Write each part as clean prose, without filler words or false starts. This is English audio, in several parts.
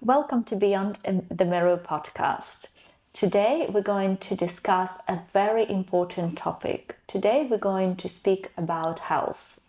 Welcome to Beyond the Mirror podcast. Today we're going to discuss a very important topic. Today we're going to speak about health.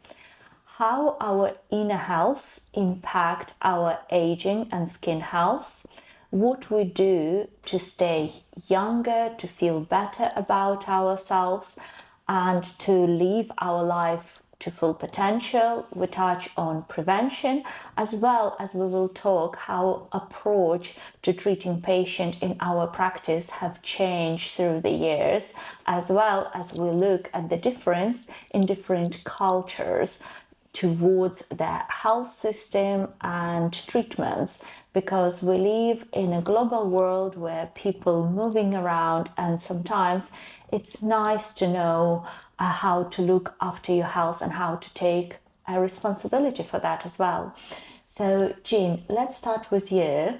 How our inner health impact our aging and skin health. What we do to stay younger, to feel better about ourselves, and to live our life to full potential. We touch on prevention, as well as we will talk how approach to treating patient in our practice have changed through the years, as well as we look at the difference in different cultures towards the health system and treatments, because we live in a global world where people moving around, and sometimes it's nice to know how to look after your health and how to take a responsibility for that as well. So Jean, let's start with you.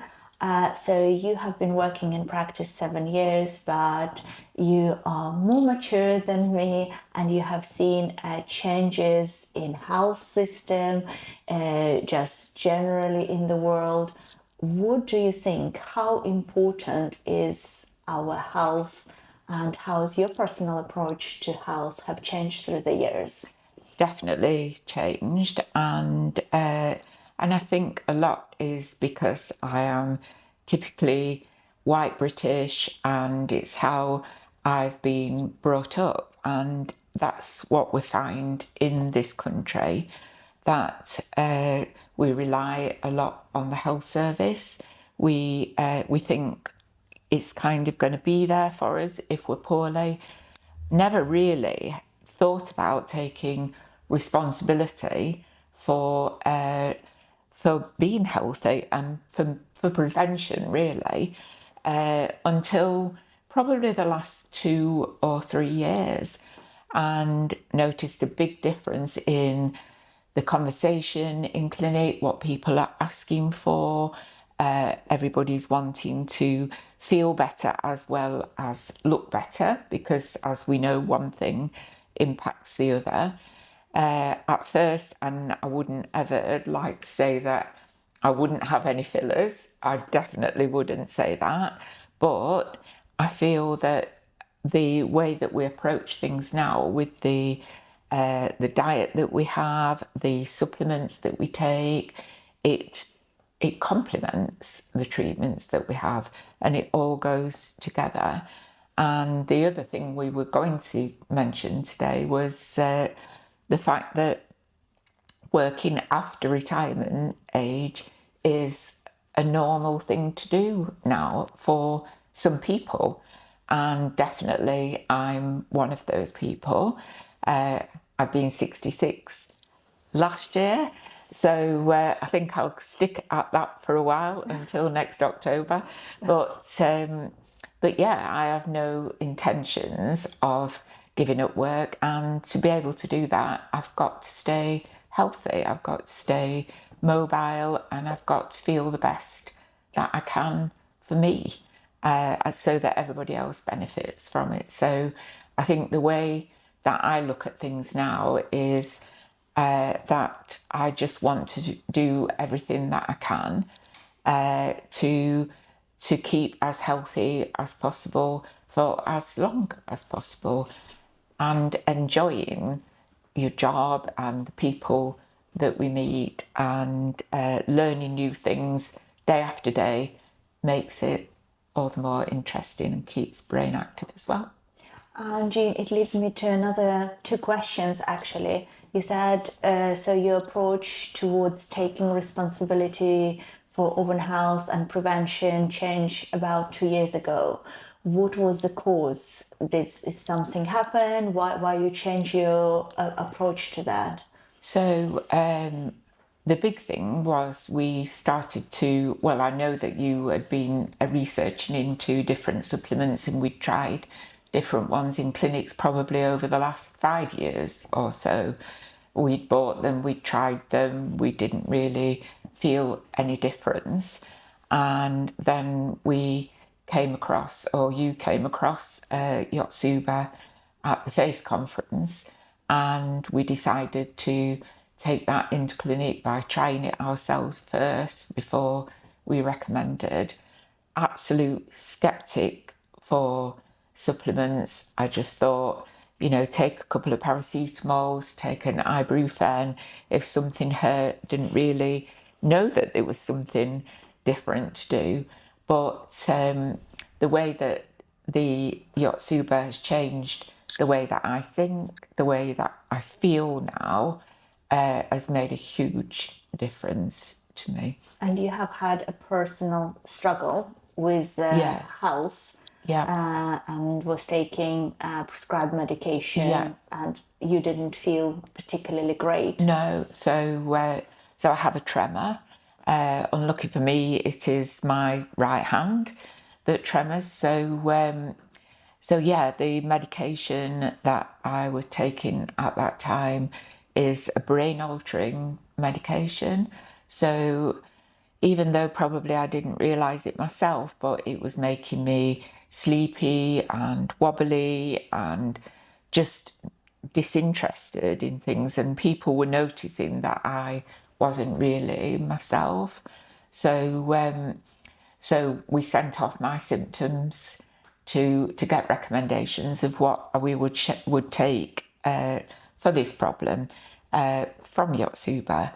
So you have been working in practice 7 years, but you are more mature than me, and you have seen changes in health system, just generally in the world. What do you think? How important is our health, and how's your personal approach to health have changed through the years? Definitely changed, and I think a lot is because I am typically white British, and it's how I've been brought up, and that's what we find in this country, that we rely a lot on the health service. We think it's kind of going to be there for us if we're poorly. Never really thought about taking responsibility for being healthy and for prevention, really, until probably the last 2 or 3 years, and noticed a big difference in the conversation in clinic, what people are asking for. Everybody's wanting to feel better as well as look better, because as we know, one thing impacts the other. At first, and I wouldn't ever like to say that I wouldn't have any fillers, I definitely wouldn't say that, but I feel that the way that we approach things now, with the diet that we have, the supplements that we take, it complements the treatments that we have, and it all goes together. And the other thing we were going to mention today was the fact that working after retirement age is a normal thing to do now for some people, and definitely I'm one of those people. I've been 66 last year, so I think I'll stick at that for a while until next October. But yeah, I have no intentions of giving up work, and to be able to do that, I've got to stay healthy, I've got to stay mobile, and I've got to feel the best that I can for me, so that everybody else benefits from it. So I think the way that I look at things now is that I just want to do everything that I can to keep as healthy as possible for as long as possible, and enjoying your job and the people that we meet, and learning new things day after day makes it all the more interesting and keeps brain active as well. Jean, it leads me to another 2 questions, actually. You said, so your approach towards taking responsibility for own health and prevention changed about 2 years ago. What was the cause? Did something happen? Why you change your approach to that? So the big thing was we started to, well, I know that you had been researching into different supplements, and we'd tried different ones in clinics probably over the last 5 years or so. We'd bought them, we'd tried them, we didn't really feel any difference. And then we came across, or you came across, Yotsuba at the FACE conference, and we decided to take that into clinic by trying it ourselves first before we recommended. Absolute skeptic for supplements. I just thought, take a couple of paracetamols, take an ibuprofen. If something hurt, didn't really know that there was something different to do. But the way that the Yotsuba has changed the way that I think, the way that I feel now, has made a huge difference to me. And you have had a personal struggle with Yes. health, Yeah. and was taking prescribed medication, Yeah. and you didn't feel particularly great. No, so I have a tremor. Unlucky for me, it is my right hand that tremors. So yeah, the medication that I was taking at that time is a brain-altering medication. So even though probably I didn't realise it myself, but it was making me sleepy and wobbly and just disinterested in things, and people were noticing that I wasn't really myself. So we sent off my symptoms to get recommendations of what we would take for this problem from Yotsuba.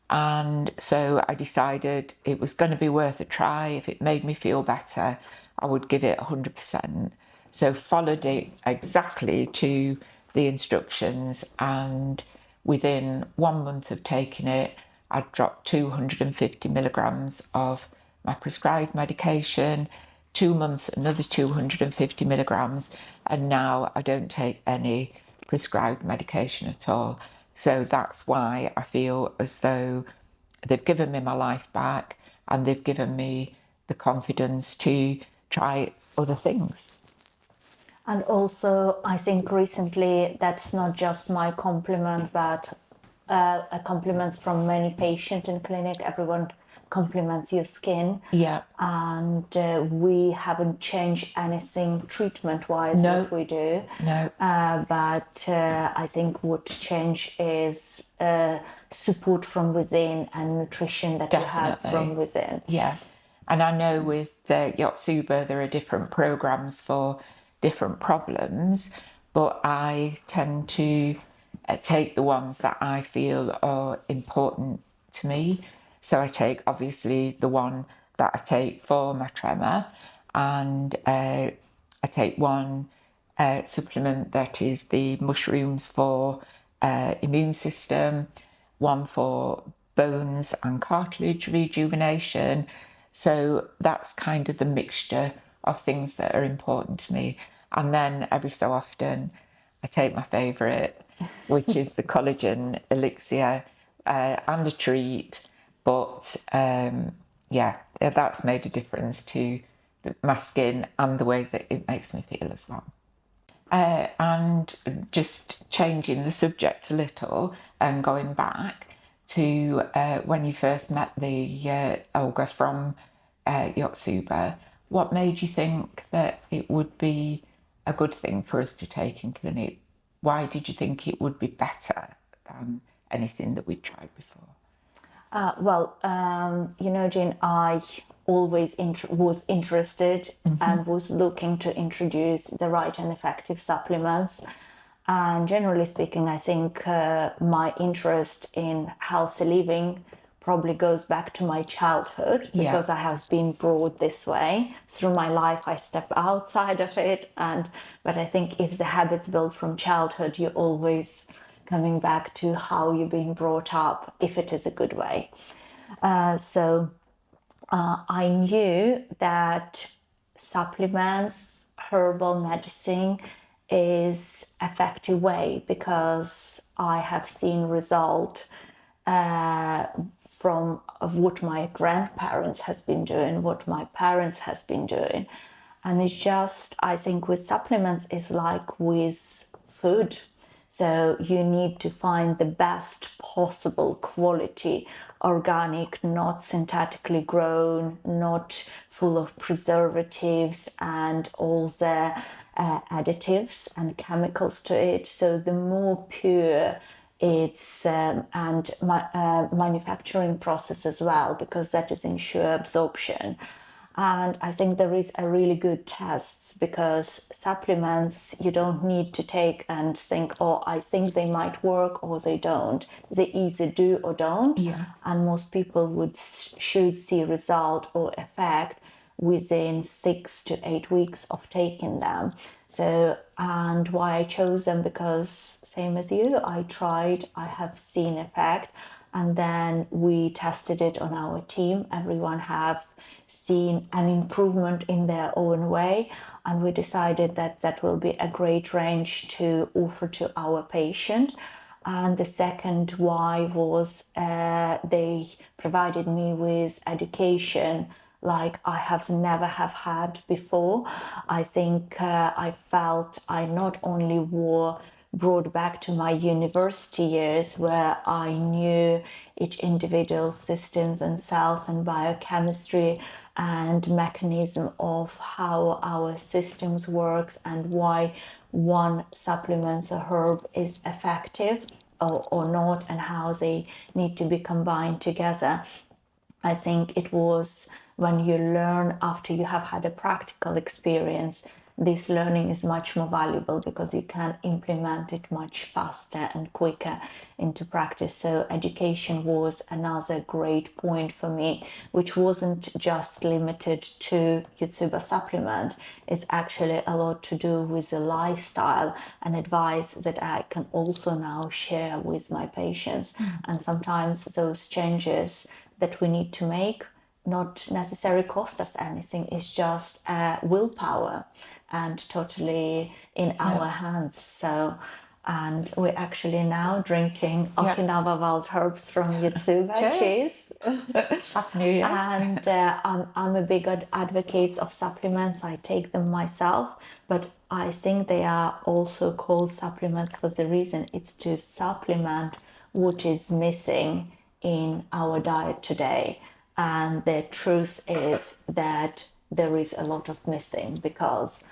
And so I decided it was going to be worth a try. If it made me feel better, I would give it 100%. So followed it exactly to the instructions, and within 1 month of taking it, I dropped 250 milligrams of my prescribed medication, 2 months, another 250 milligrams, and now I don't take any prescribed medication at all. So that's why I feel as though they've given me my life back, and they've given me the confidence to try other things. And also, I think recently, that's not just my compliment, but a compliments from many patients in clinic. Everyone compliments your skin. Yeah. And we haven't changed anything treatment-wise, No. what we do. No. But I think what change is support from within and nutrition that you have from within. Yeah. And I know with the Yotsuba, there are different programs for different problems, but I tend to take the ones that I feel are important to me. So I take obviously the one that I take for my tremor, and I take one supplement that is the mushrooms for immune system, one for bones and cartilage rejuvenation. So that's kind of the mixture of things that are important to me. And then every so often I take my favourite, which is the collagen elixir, and a treat. But yeah, that's made a difference to my skin and the way that it makes me feel as well. And just changing the subject a little and going back to when you first met the Olga from Yotsuba, what made you think that it would be a good thing for us to take in clinic? Why did you think it would be better than anything that we'd tried before? Jane, I always was interested and was looking to introduce the right and effective supplements. And generally speaking, I think my interest in healthy living probably goes back to my childhood, because I have been brought this way. Through my life, I step outside of it. But I think if the habits built from childhood, you're always coming back to how you're being brought up, if it is a good way. So I knew that supplements, herbal medicine is effective way, because I have seen result from what my grandparents has been doing, what my parents has been doing. And it's just, I think with supplements, it's like with food. So you need to find the best possible quality, organic, not synthetically grown, not full of preservatives and all the additives and chemicals to it. So the more pure it's manufacturing process as well, because that is ensure absorption. And I think there is a really good tests, because supplements you don't need to take and think, oh, I think they might work or they don't. They either do or don't. Yeah. And most people should see result or effect within 6 to 8 weeks of taking them. So, and why I chose them, because same as you, I tried, I have seen effect, and then we tested it on our team. Everyone have seen an improvement in their own way, and we decided that that will be a great range to offer to our patient. And the second why was they provided me with education like I have never have had before. I think I felt I not only were brought back to my university years, where I knew each individual systems and cells and biochemistry and mechanism of how our systems works and why one supplements a herb is effective or not, and how they need to be combined together. I think it was when you learn after you have had a practical experience, this learning is much more valuable, because you can implement it much faster and quicker into practice. So education was another great point for me, which wasn't just limited to Yotsuba supplement. It's actually a lot to do with the lifestyle and advice that I can also now share with my patients. And sometimes those changes that we need to make not necessarily cost us anything. It's just willpower and totally in our hands. So, and we're actually now drinking Okinawa wild herbs from Yotsuba. Cheers. Happy New Year. And I'm a big advocate of supplements. I take them myself, but I think they are also called supplements for the reason it's to supplement what is missing in our diet today. And the truth is that there is a lot of missing, because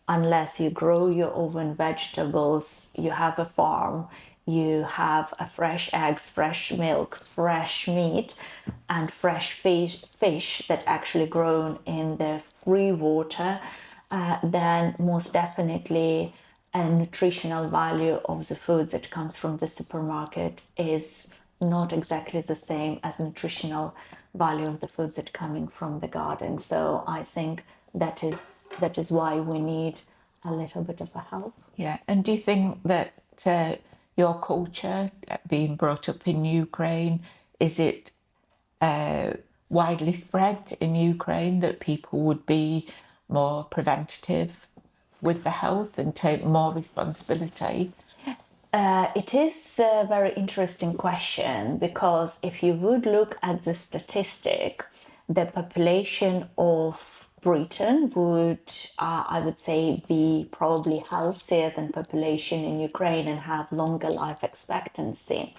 unless you grow your own vegetables, you have a farm, you have a fresh eggs, fresh milk, fresh meat, and fresh fish that actually grown in the free water, then most definitely a nutritional value of the food that comes from the supermarket is not exactly the same as nutritional value of the foods that coming from the garden. So I think that is why we need a little bit of a help. Yeah, and do you think that your culture, being brought up in Ukraine, is it widely spread in Ukraine that people would be more preventative with the health and take more responsibility? It is a very interesting question, because if you would look at the statistic, the population of Britain would, I would say, be probably healthier than population in Ukraine and have longer life expectancy.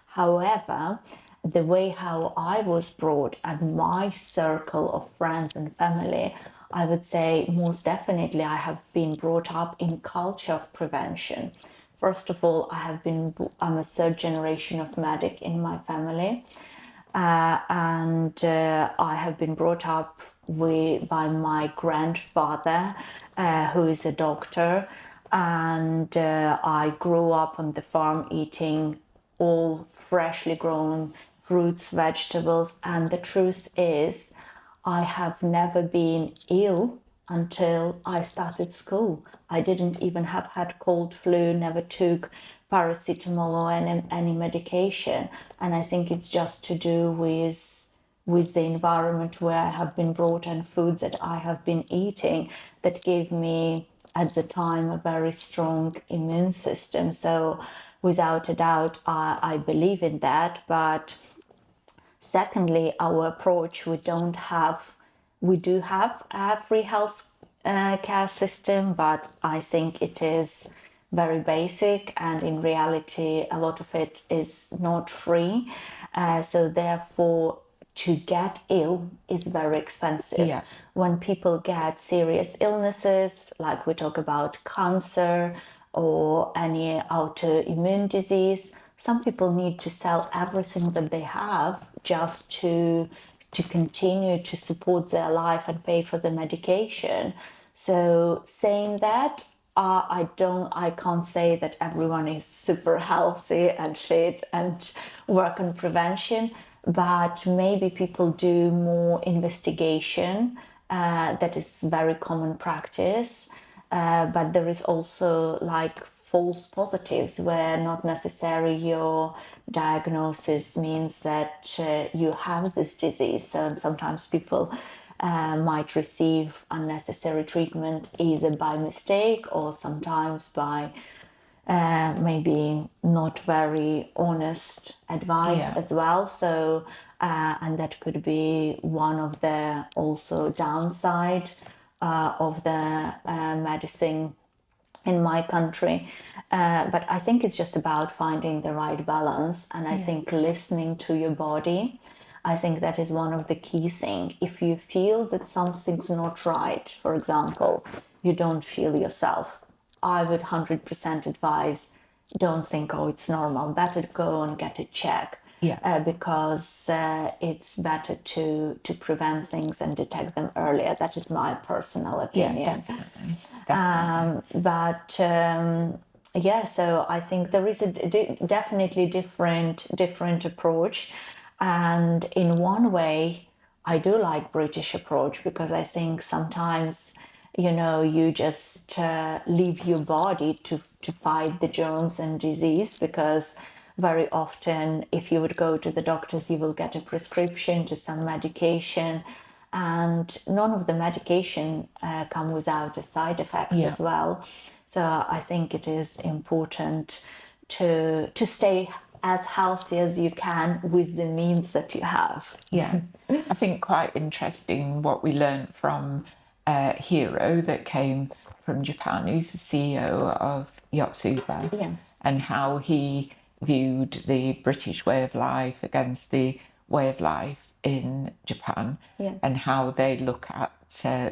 However, the way how I was brought and my circle of friends and family, I would say most definitely I have been brought up in culture of prevention. First of all, I'm a third generation of medic in my family. And I have been brought up by my grandfather, who is a doctor. And I grew up on the farm eating all freshly grown fruits, vegetables. And the truth is, I have never been ill until I started school. I didn't even have had cold flu, never took paracetamol or any medication. And I think it's just to do with the environment where I have been brought and foods that I have been eating that gave me at the time a very strong immune system. So without a doubt, I believe in that. But secondly, our approach, we do have a free health care system, but I think it is very basic, and in reality a lot of it is not free. So therefore, to get ill is very expensive. Yeah. When people get serious illnesses, like we talk about cancer or any autoimmune disease, some people need to sell everything that they have just to continue to support their life and pay for the medication. So saying that, I can't say that everyone is super healthy and fit and work on prevention, but maybe people do more investigation. That is very common practice. But there is also like false positives where not necessarily your diagnosis means that you have this disease. So sometimes people might receive unnecessary treatment either by mistake or sometimes by maybe not very honest advice as well. So, and that could be one of the also downside of the medicine in my country. But I think it's just about finding the right balance, and I think listening to your body. I think that is one of the key things. If you feel that something's not right, for example, you don't feel yourself, I would 100% advise, don't think, oh, it's normal, better go and get a check. Because it's better to prevent things and detect them earlier. That is my personal opinion. So I think there is a definitely different approach, and in one way, I do like British approach because I think sometimes you just leave your body to fight the germs and disease, because very often if you would go to the doctors you will get a prescription to some medication, and none of the medication come without a side effects as well. So I think it is important to stay as healthy as you can with the means that you have. I think quite interesting what we learned from Hiro that came from Japan, who's the CEO of Yotsuba, and how he viewed the British way of life against the way of life in Japan, and how they look at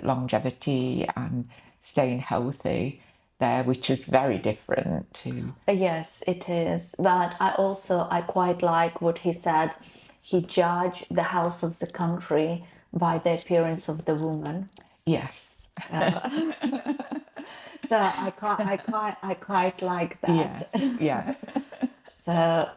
longevity and staying healthy there, which is very different to... Yes, it is. But I quite like what he said. He judged the health of the country by the appearance of the woman. Yes. So I quite like that. So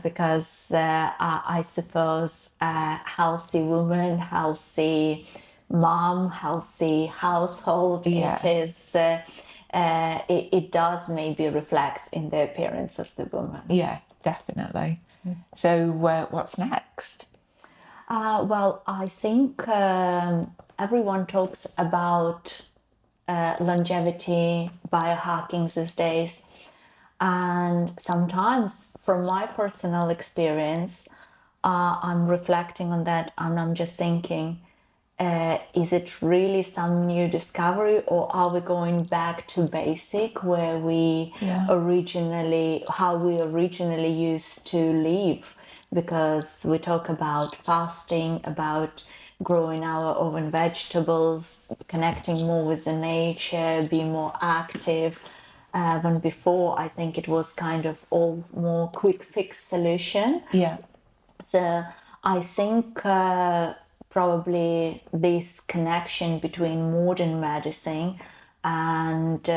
because I suppose healthy woman, healthy mom, healthy household, it is. It does maybe reflects in the appearance of the woman. Yeah, definitely. So what's next? Well, I think everyone talks about longevity, biohacking these days. And sometimes, from my personal experience, I'm reflecting on that and I'm just thinking, is it really some new discovery, or are we going back to basic where we how we originally used to live? Because we talk about fasting, about growing our own vegetables, connecting more with the nature, being more active. Than before, I think it was kind of all more quick fix solution. So I think probably this connection between modern medicine and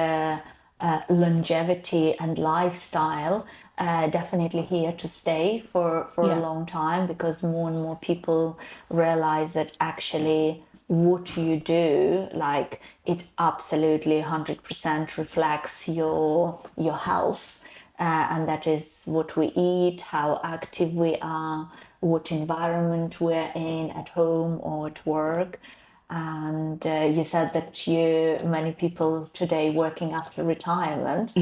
longevity and lifestyle definitely here to stay for a long time, because more and more people realize that actually what you do, like, it absolutely 100% reflects your health, and that is what we eat, how active we are, what environment we're in at home or at work. And you said that many people today working after retirement,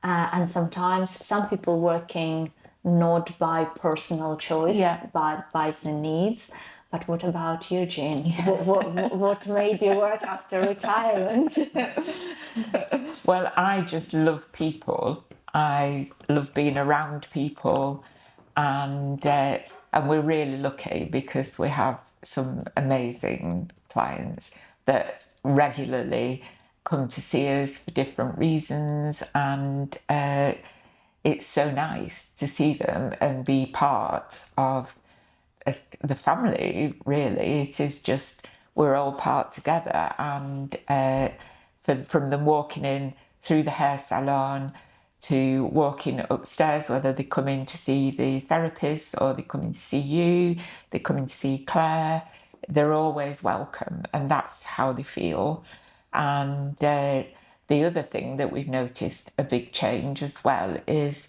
and sometimes some people working not by personal choice but by the needs. But what about you, Jean? What made you work after retirement? Well, I just love people. I love being around people, and we're really lucky because we have some amazing clients that regularly come to see us for different reasons, and it's so nice to see them and be part of the family, really. It is just, we're all part together. And from them walking in through the hair salon to walking upstairs, whether they come in to see the therapist or they come in to see you, they come in to see Claire, they're always welcome, and that's how they feel. And the other thing that we've noticed a big change as well is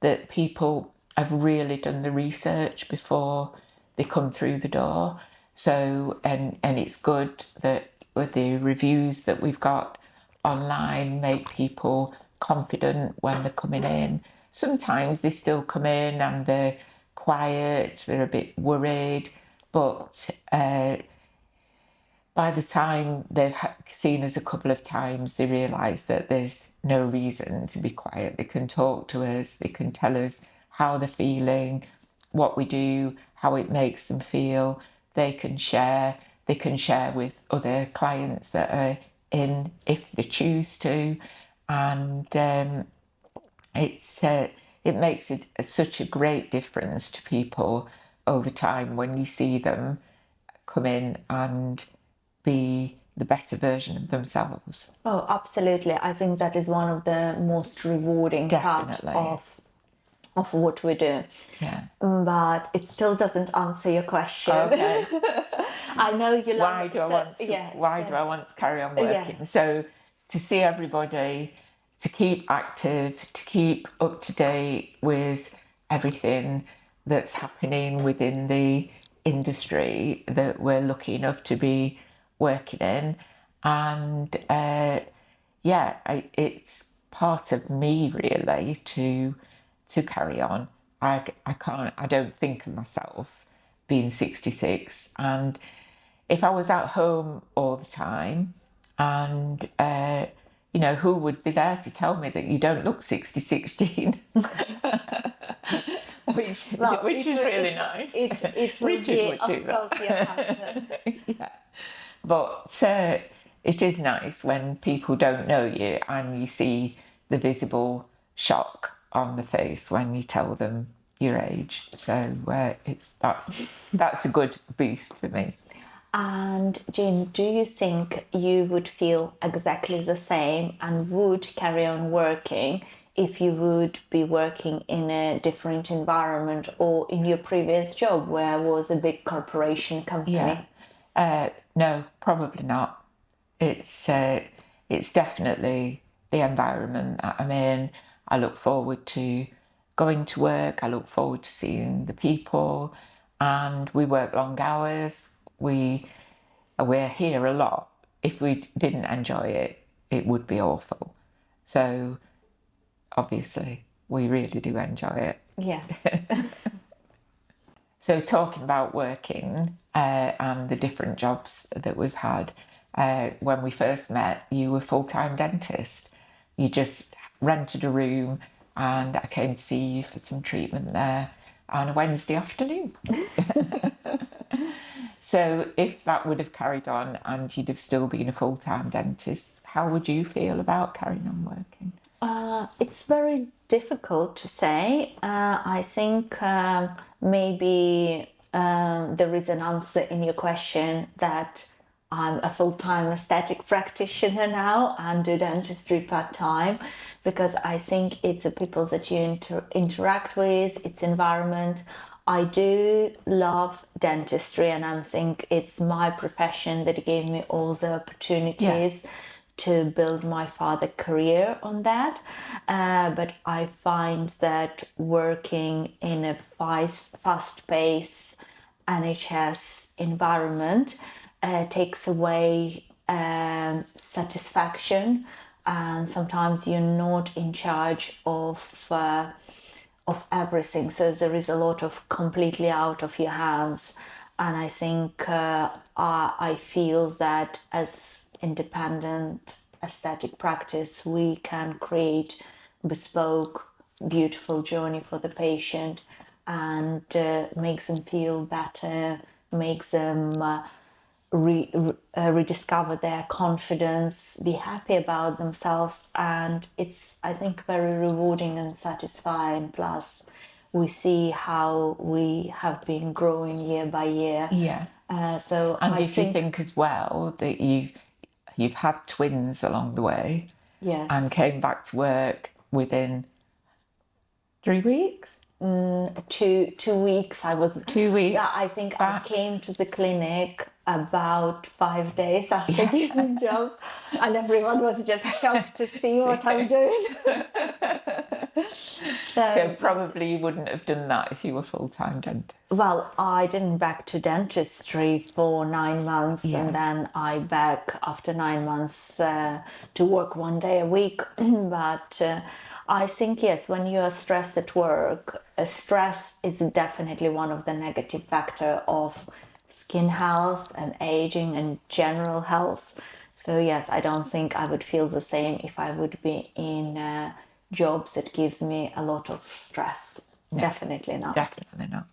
that people have really done the research before they come through the door. So, and it's good that with the reviews that we've got online make people confident when they're coming in. Sometimes they still come in and they're quiet, they're a bit worried, but by the time they've seen us a couple of times, they realise that there's no reason to be quiet. They can talk to us, they can tell us how they're feeling, what we do, how it makes them feel. They can share with other clients that are in if they choose to. And it makes it such a great difference to people over time when you see them come in and be the better version of themselves. Oh, absolutely. I think that is one of the most rewarding part of what we do. Yeah. But it still doesn't answer your question. Okay. I know you love Why do I want to carry on working? Yeah. So to see everybody, to keep active, to keep up to date with everything that's happening within the industry that we're lucky enough to be working in. And it's part of me really to carry on. I don't think of myself being 66. And if I was at home all the time and who would be there to tell me that you don't look 66, Jean? which is really nice. It will Richard be, would do of course, your husband. Yeah. But it is nice when people don't know you and you see the visible shock on the face when you tell them your age. So that's a good boost for me. And Jean, do you think you would feel exactly the same and would carry on working if you would be working in a different environment or in your previous job where it was a big corporation company? Yeah. No, probably not. It's definitely the environment that I'm in. I look forward to going to work. I look forward to seeing the people, and we work long hours. We're here a lot. If we didn't enjoy it, it would be awful. So obviously, we really do enjoy it. Yes. So talking about working and the different jobs that we've had, when we first met, you were a full-time dentist. You just rented a room and I came to see you for some treatment there on a Wednesday afternoon. So if that would have carried on and you'd have still been a full-time dentist, how would you feel about carrying on working? It's very difficult to say. I think maybe there is an answer in your question that I'm a full-time aesthetic practitioner now and do dentistry part-time, because I think it's the people that you interact with, its environment. I do love dentistry and I think it's my profession that gave me all the opportunities to build my further career on that. But I find that working in a fast-paced NHS environment takes away satisfaction, and sometimes you're not in charge of everything, so there is a lot of completely out of your hands. And I think I feel that as independent aesthetic practice we can create bespoke beautiful journey for the patient and makes them feel better, makes them rediscover their confidence, be happy about themselves, and it's, I think, very rewarding and satisfying. Plus, we see how we have been growing year by year. Yeah. So And I if you think as well that you've had twins along the way, yes, and came back to work within 3 weeks. 2 weeks. I was 2 weeks. Yeah, I think back. I came to the clinic about 5 days after giving job, and everyone was just shocked to see what I'm doing. So probably you wouldn't have done that if you were full-time dentist. Well, I didn't back to dentistry for 9 months, Yeah. and then I back after 9 months to work 1 day a week. But I think, yes, when you are stressed at work, stress is definitely one of the negative factor of skin health and aging and general health. So yes, I don't think I would feel the same if I would be in jobs that gives me a lot of stress. No, Definitely not. Definitely not.